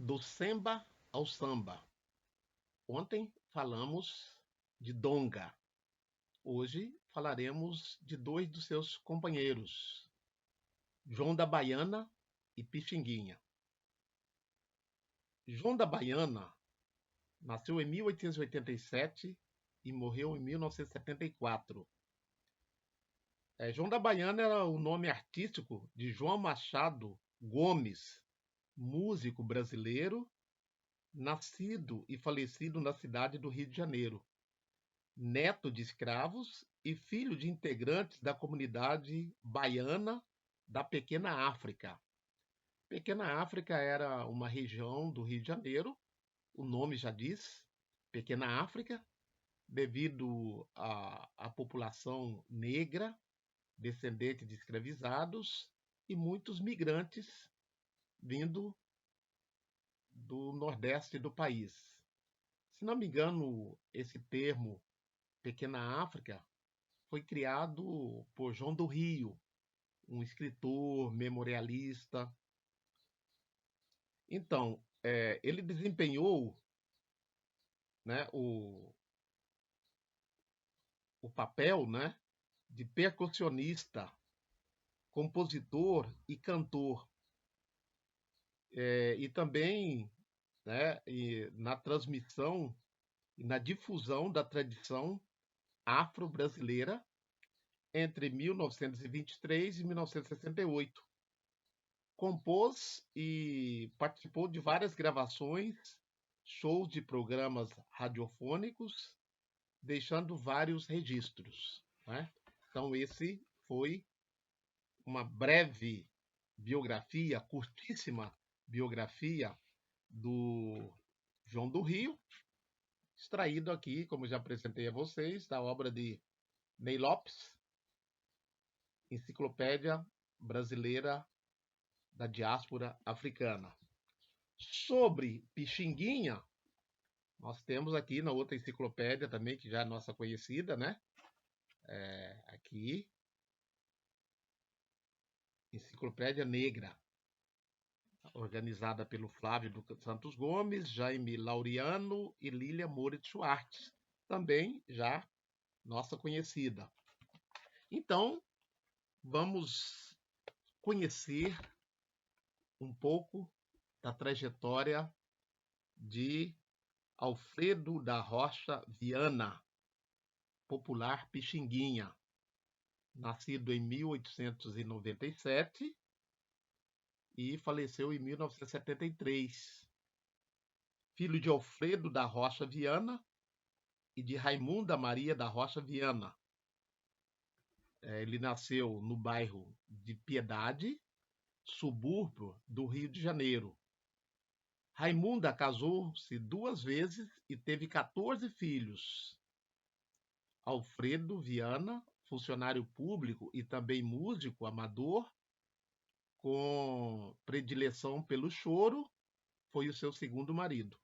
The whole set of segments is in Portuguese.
Do samba ao samba. Ontem falamos de Donga. Hoje falaremos de dois dos seus companheiros, João da Baiana e Pixinguinha. João da Baiana nasceu em 1887 e morreu em 1974. João da Baiana era o nome artístico de João Machado Gomes, músico brasileiro, nascido e falecido na cidade do Rio de Janeiro, neto de escravos e filho de integrantes da comunidade baiana da Pequena África. Pequena África era uma região do Rio de Janeiro, o nome já diz, Pequena África, devido à população negra, descendente de escravizados e muitos migrantes vindo do nordeste do país. Se não me engano, esse termo Pequena África foi criado por João do Rio, um escritor memorialista. Então, ele desempenhou, né, o papel, né, de percussionista, compositor e cantor. E também, né, na transmissão e na difusão da tradição afro-brasileira entre 1923 e 1968. Compôs e participou de várias gravações, shows de programas radiofônicos, deixando vários registros, né? Então, esse foi uma breve biografia, curtíssima biografia do João do Rio, extraído aqui, como já apresentei a vocês, da obra de Ney Lopes, Enciclopédia Brasileira da Diáspora Africana. Sobre Pixinguinha, nós temos aqui na outra enciclopédia também, que já é nossa conhecida, né? Aqui, Enciclopédia Negra, organizada pelo Flávio dos Santos Gomes, Jaime Laureano e Lília Moritz Schwartz, também já nossa conhecida. Então, vamos conhecer um pouco da trajetória de Alfredo da Rocha Viana, popular Pixinguinha, nascido em 1897 e faleceu em 1973. Filho de Alfredo da Rocha Viana e de Raimunda Maria da Rocha Viana. Ele nasceu no bairro de Piedade, subúrbio do Rio de Janeiro. Raimunda casou-se 2 vezes e teve 14 filhos. Alfredo Viana, funcionário público e também músico amador, com predileção pelo choro, foi o seu segundo marido.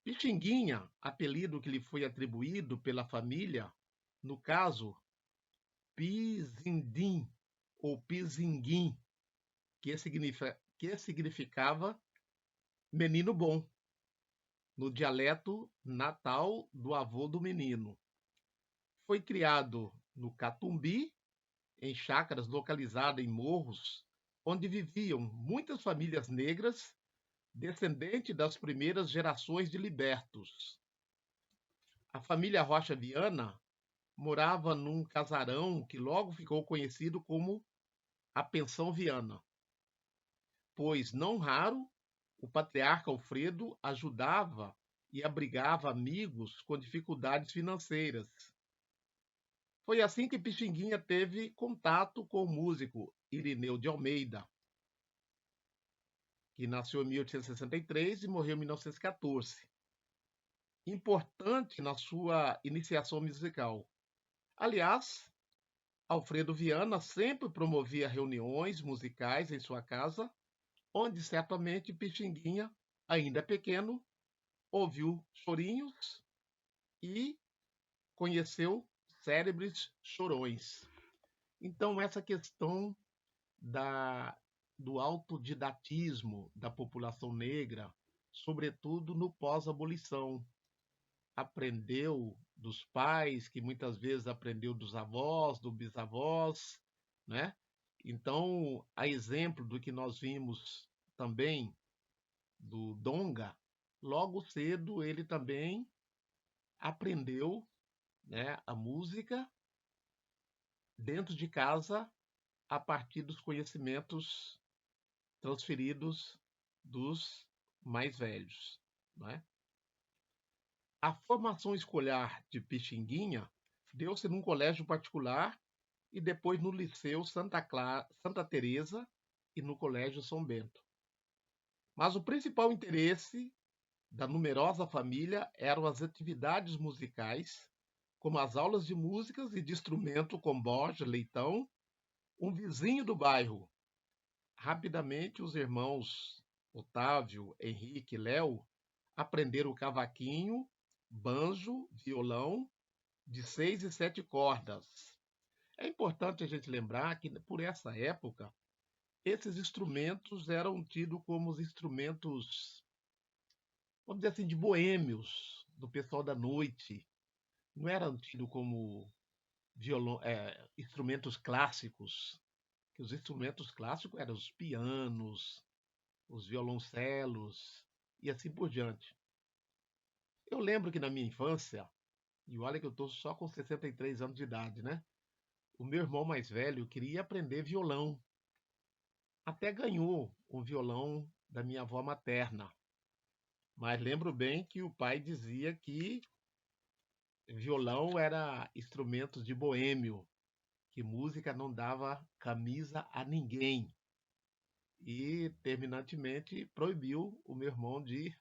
Pixinguinha, apelido que lhe foi atribuído pela família, no caso, Pizindim ou Pizinguim, que significava menino bom, no dialeto natal do avô do menino. Foi criado no Catumbi, em chácaras localizadas em morros, onde viviam muitas famílias negras, descendentes das primeiras gerações de libertos. A família Rocha Viana morava num casarão que logo ficou conhecido como a Pensão Viana, pois, não raro, o patriarca Alfredo ajudava e abrigava amigos com dificuldades financeiras. Foi assim que Pixinguinha teve contato com o músico Irineu de Almeida, que nasceu em 1863 e morreu em 1914. Importante na sua iniciação musical. Aliás, Alfredo Viana sempre promovia reuniões musicais em sua casa, onde certamente Pixinguinha, ainda pequeno, ouviu chorinhos e conheceu célebres chorões. Então, essa questão da do autodidatismo da população negra, sobretudo no pós-abolição. Aprendeu dos pais, que muitas vezes aprendeu dos avós, dos bisavós, né? Então, a exemplo do que nós vimos também do Donga, logo cedo ele também aprendeu, né, a música dentro de casa a partir dos conhecimentos transferidos dos mais velhos, né? A formação escolar de Pixinguinha deu-se num colégio particular e depois no Liceu Santa Teresa e no Colégio São Bento. Mas o principal interesse da numerosa família eram as atividades musicais, como as aulas de músicas e de instrumento com Borja Leitão, um vizinho do bairro. Rapidamente, os irmãos Otávio, Henrique e Léo aprenderam o cavaquinho, banjo, violão de 6 e 7 cordas. É importante a gente lembrar que, por essa época, esses instrumentos eram tidos como os instrumentos, vamos dizer assim, de boêmios, do pessoal da noite. Não eram tidos como instrumentos clássicos, que os instrumentos clássicos eram os pianos, os violoncelos e assim por diante. Eu lembro que na minha infância, e olha que eu estou só com 63 anos de idade, né? O meu irmão mais velho queria aprender violão. Até ganhou um violão da minha avó materna. Mas lembro bem que o pai dizia que violão era instrumento de boêmio, que música não dava camisa a ninguém. E terminantemente proibiu o meu irmão de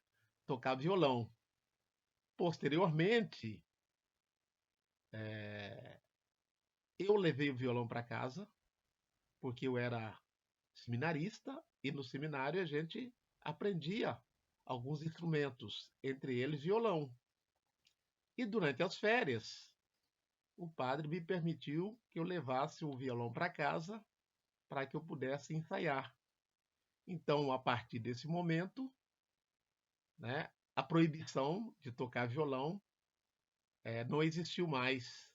tocar violão. Posteriormente, eu levei o violão para casa, porque eu era seminarista e no seminário a gente aprendia alguns instrumentos, entre eles violão. E durante as férias, o padre me permitiu que eu levasse o violão para casa para que eu pudesse ensaiar. Então, a partir desse momento, né, a proibição de tocar violão não existiu mais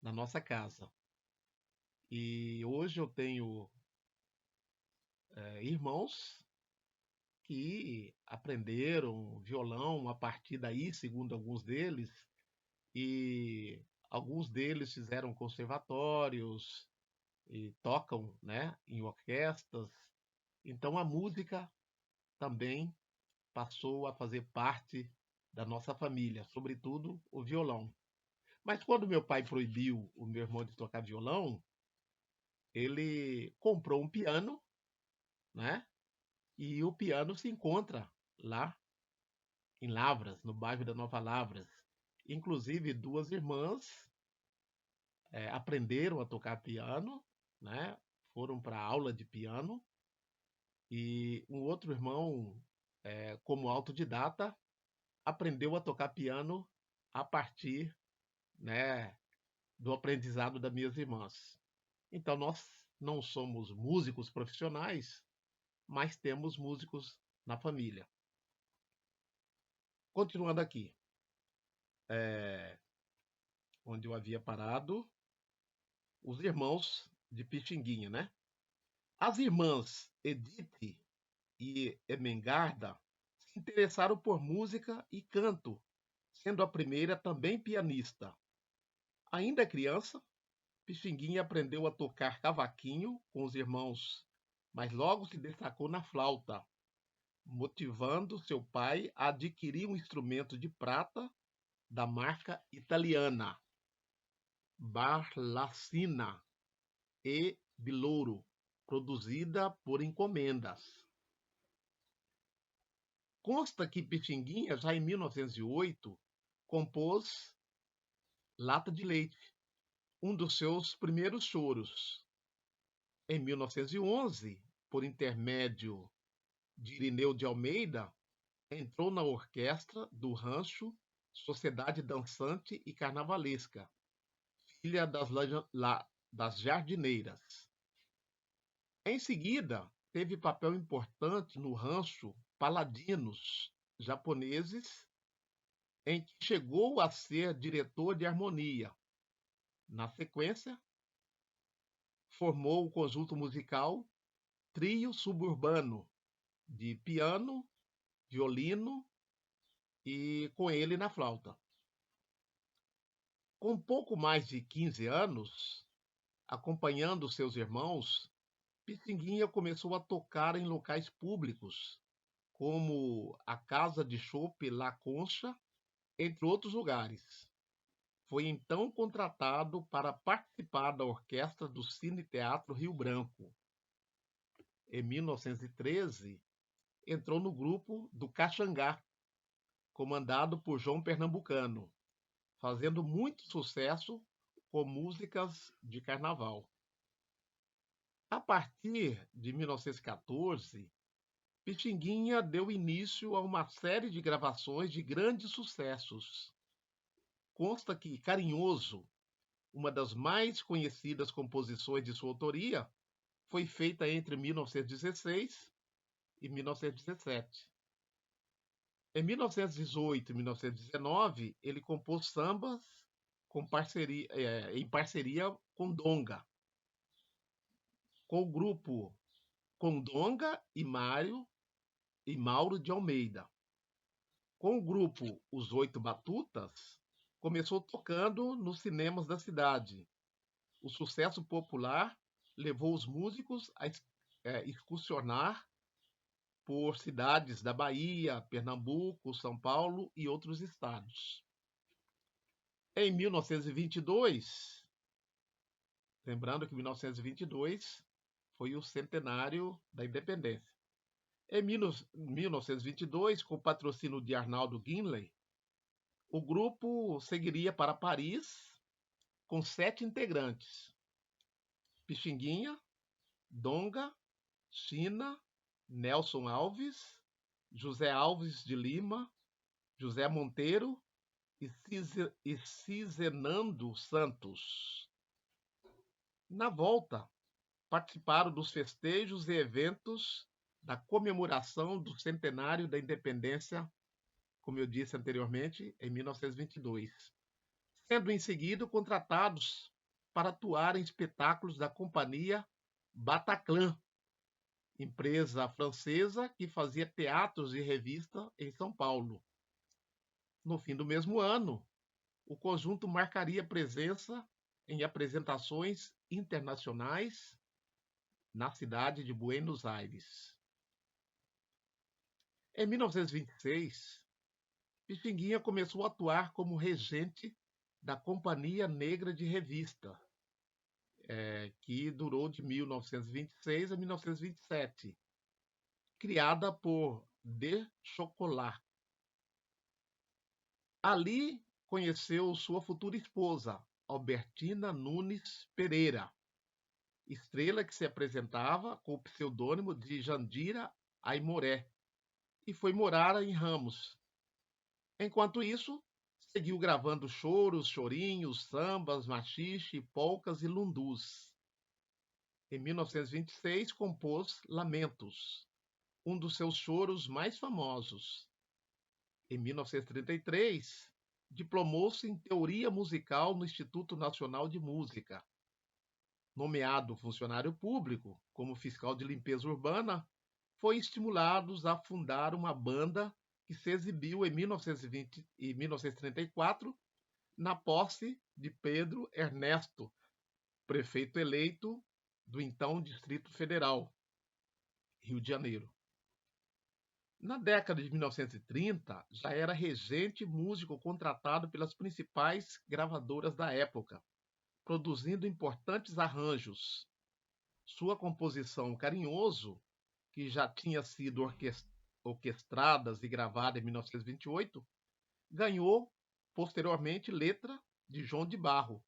na nossa casa. E hoje eu tenho irmãos que aprenderam violão a partir daí, segundo alguns deles, e alguns deles fizeram conservatórios e tocam, né, em orquestras. Então a música também passou a fazer parte da nossa família, sobretudo o violão. Mas quando meu pai proibiu o meu irmão de tocar violão, ele comprou um piano, né? E o piano se encontra lá em Lavras, no bairro da Nova Lavras. Inclusive, duas irmãs aprenderam a tocar piano, né? Foram para aula de piano. E um outro irmão, como autodidata, aprendeu a tocar piano a partir, né, do aprendizado das minhas irmãs. Então, nós não somos músicos profissionais, mas temos músicos na família. Continuando aqui, onde eu havia parado, os irmãos de Pixinguinha, né? As irmãs Edith e Emengarda se interessaram por música e canto, sendo a primeira também pianista. Ainda criança, Pixinguinha aprendeu a tocar cavaquinho com os irmãos, mas logo se destacou na flauta, motivando seu pai a adquirir um instrumento de prata da marca italiana Barlassina e Bilouro, produzida por encomendas. Consta que Pixinguinha, já em 1908, compôs Lata de Leite, um dos seus primeiros choros. Em 1911, por intermédio de Irineu de Almeida, entrou na orquestra do rancho Sociedade Dançante e Carnavalesca, filha das jardineiras. Em seguida, teve papel importante no rancho Paladinos japoneses, em que chegou a ser diretor de harmonia. Na sequência, formou o conjunto musical Trio Suburbano, de piano, violino e com ele na flauta. Com pouco mais de 15 anos, acompanhando seus irmãos, Pixinguinha começou a tocar em locais públicos, como a Casa de Chopp La Concha, entre outros lugares. Foi então contratado para participar da orquestra do Cine Teatro Rio Branco. Em 1913, entrou no grupo do Caxangá, comandado por João Pernambucano, fazendo muito sucesso com músicas de carnaval. A partir de 1914, Pixinguinha deu início a uma série de gravações de grandes sucessos. Consta que Carinhoso, uma das mais conhecidas composições de sua autoria, foi feita entre 1916 e 1917. Em 1918 e 1919, ele compôs sambas em parceria com Donga, com o grupo Condonga e Mauro de Almeida. Com o grupo Os Oito Batutas, começou tocando nos cinemas da cidade. O sucesso popular levou os músicos a excursionar por cidades da Bahia, Pernambuco, São Paulo e outros estados. Em 1922, lembrando que 1922 foi o centenário da independência. Em 1922, com o patrocínio de Arnaldo Guinley, o grupo seguiria para Paris com 7 integrantes: Pixinguinha, Donga, China, Nelson Alves, José Alves de Lima, José Monteiro e Cizenando Santos. Na volta, participaram dos festejos e eventos da comemoração do centenário da independência, como eu disse anteriormente, em 1922, sendo em seguida contratados para atuar em espetáculos da companhia Bataclan, empresa francesa que fazia teatros e revista em São Paulo. No fim do mesmo ano, o conjunto marcaria presença em apresentações internacionais na cidade de Buenos Aires. Em 1926, Pixinguinha começou a atuar como regente da Companhia Negra de Revista, que durou de 1926 a 1927, criada por De Chocolat. Ali conheceu sua futura esposa, Albertina Nunes Pereira, estrela que se apresentava com o pseudônimo de Jandira Aimoré, e foi morar em Ramos. Enquanto isso, seguiu gravando choros, chorinhos, sambas, machixe, polcas e lundus. Em 1926, compôs Lamentos, um dos seus choros mais famosos. Em 1933, diplomou-se em Teoria Musical no Instituto Nacional de Música. Nomeado funcionário público como fiscal de limpeza urbana, foi estimulado a fundar uma banda que se exibiu em 1920 e 1934 na posse de Pedro Ernesto, prefeito eleito do então Distrito Federal, Rio de Janeiro. Na década de 1930, já era regente e músico contratado pelas principais gravadoras da época, produzindo importantes arranjos. Sua composição Carinhoso, que já tinha sido orquestradas e gravada em 1928, ganhou posteriormente letra de João de Barro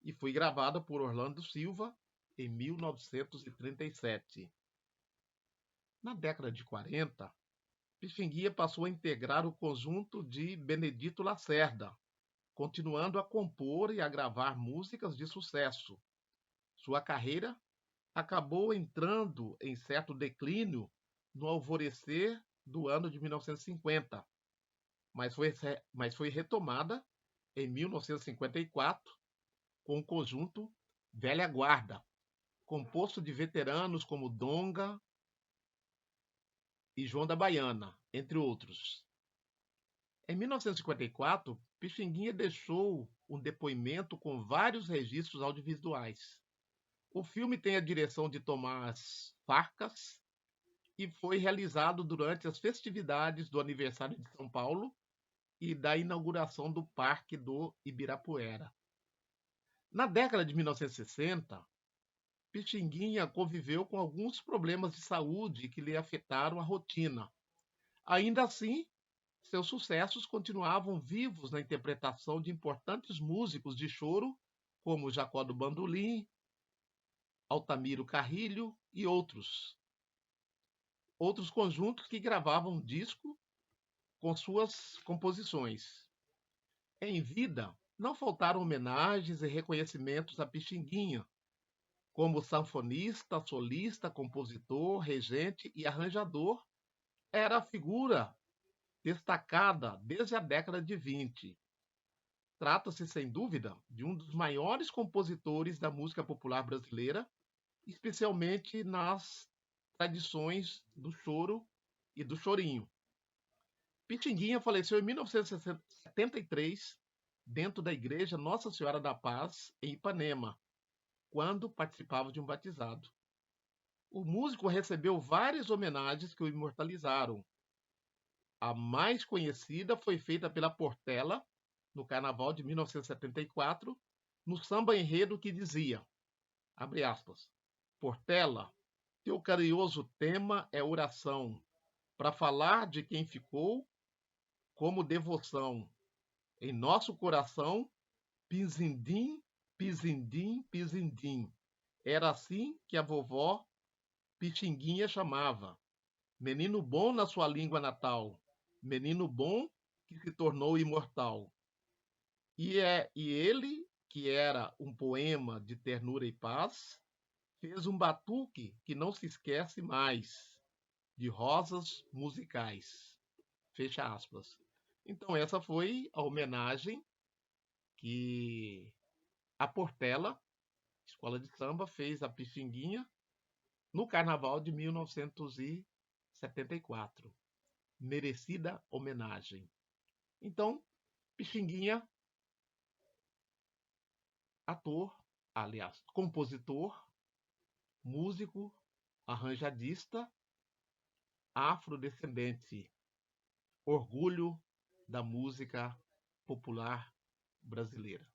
e foi gravada por Orlando Silva em 1937. Na década de 40, Pixinguinha passou a integrar o conjunto de Benedito Lacerda, continuando a compor e a gravar músicas de sucesso. Sua carreira acabou entrando em certo declínio no alvorecer do ano de 1950, mas foi retomada em 1954 com o conjunto Velha Guarda, composto de veteranos como Donga e João da Baiana, entre outros. Em 1954, Pixinguinha deixou um depoimento com vários registros audiovisuais. O filme tem a direção de Tomás Farcas e foi realizado durante as festividades do aniversário de São Paulo e da inauguração do Parque do Ibirapuera. Na década de 1960, Pixinguinha conviveu com alguns problemas de saúde que lhe afetaram a rotina. Ainda assim, seus sucessos continuavam vivos na interpretação de importantes músicos de choro, como Jacó do Bandolim, Altamiro Carrilho e outros. Outros conjuntos que gravavam disco com suas composições. Em vida, não faltaram homenagens e reconhecimentos a Pixinguinha, como sanfonista, solista, compositor, regente e arranjador, era a figura destacada desde a década de 20. Trata-se, sem dúvida, de um dos maiores compositores da música popular brasileira, especialmente nas tradições do choro e do chorinho. Pixinguinha faleceu em 1973, dentro da igreja Nossa Senhora da Paz, em Ipanema, quando participava de um batizado. O músico recebeu várias homenagens que o imortalizaram. A mais conhecida foi feita pela Portela, no Carnaval de 1974, no samba enredo que dizia, abre aspas, Portela, teu carinhoso tema é oração, para falar de quem ficou como devoção. Em nosso coração, pizindim, pizindim, pizindim. Era assim que a vovó Pixinguinha chamava. Menino bom na sua língua natal, menino bom que se tornou imortal. E ele, que era um poema de ternura e paz, fez um batuque que não se esquece mais, de rosas musicais. Fecha aspas. Então, essa foi a homenagem que a Portela, Escola de Samba, fez a Pixinguinha no Carnaval de 1974. Merecida homenagem. Então, Pixinguinha, ator, aliás, compositor, músico, arranjadista, afrodescendente, orgulho da música popular brasileira.